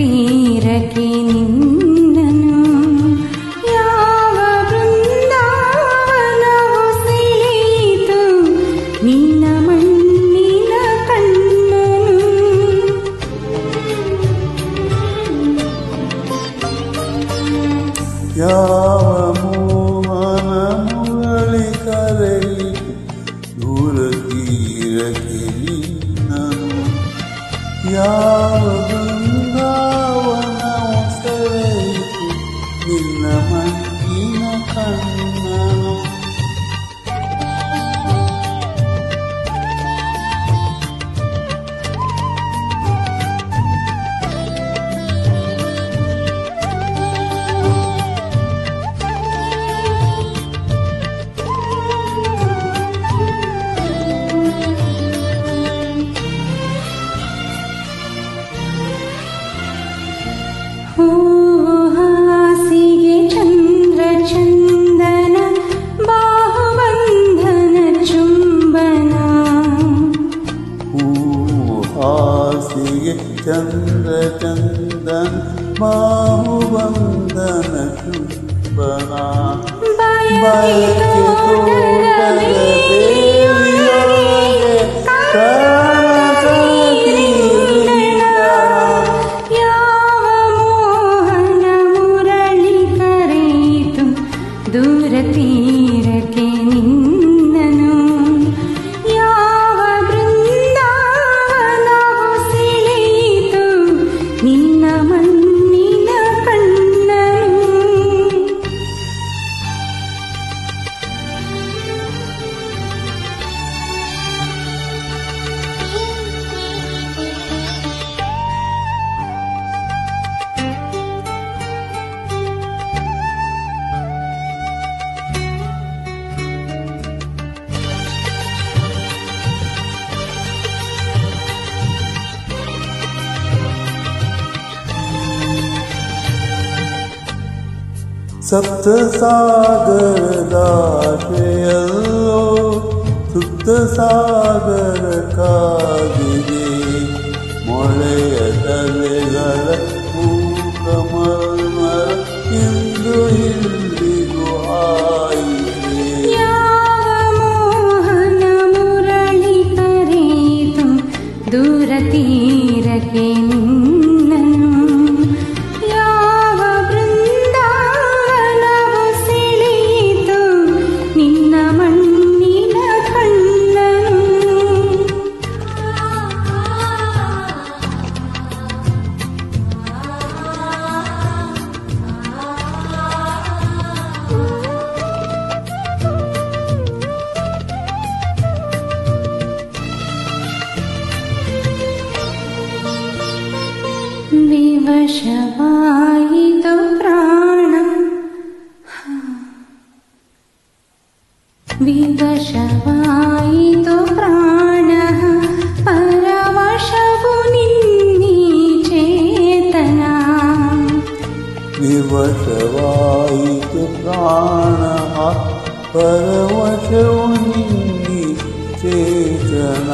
ತೀರಕ್ಕೆ ನಿನ್ನನು ಯಾವ ಬೃಂದಾವನವು ಸೆಳೆಯಿತು ನಿನ್ನ ಮಣ್ಣಿನ ಕಣ್ಣನು. ಯಾವ ಮೋಹನ ಮುರಳಿ ಕರೆಯಿ ದೂರ ತೀರಕ್ಕೆ ನಿನ್ನನು ಯಾವ ಬೃಂದಾವನವು ಸೆಳೆಯಿತು ನಿನ್ನ ಮಣ್ಣಿನ ಕಣ್ಣನು. ಹಾಸಿಗೆ ಚಂದ್ರ ಚಂದನ ಬಾಹುಬಂಧನ ಚುಂಬನ ಹಾಸಿಗೆ ಚಂದ್ರ ಚಂದನ ಬಾಹುಬಂಧನ ಚುಂಬನ ಬಯಕೆ ತೋಟದ ಬೇಲಿಯೊಳಗೆ ದೂರ ತೀರಕ್ಕೆ ನಿನ್ನನು ಯಾವ ಬೃಂದಾವನವು ಸೆಳೆಯಿತು ನಿನ್ನ ಮಣ್ಣಿನ ಕಣ್ಣನು. ಸಪ್ತ ಸಾಗರದಾಶೆಯಲ್ಲೋ ಸುಪ್ತ ಸಾಗರ ಕಾದಿದೆ ಮೊಳೆಯ ತಲೆಗಳ ಮೂಕಮರ್ಮರ ಇಂದು ಇಲ್ಲಿಗೂ ಆಯಿತೆ. ಯಾವ ಮೋಹನ ಮುರಳಿ ಕರೆಯಿತು ದೂರ ತೀರಕ್ಕೆ ನಿನ್ನನು ಯಾವ ಬೃಂದಾವನವು ಸೆಳೆಯಿತು ನಿನ್ನ ಮಣ್ಣಿನ ಕಣ್ಣನು. ವಿವಶವಾಯಿತು ಪ್ರಾಣ ವಿವಶವಾಯಿತು ಪ್ರಾಣ ಪರವಶವು ನಿನ್ನೀ ಚೇತನ ವಿವಶವಾಯಿತು ಪ್ರಾಣ ಪರವಶವು ನಿನ್ನಿ ಚೇತನ.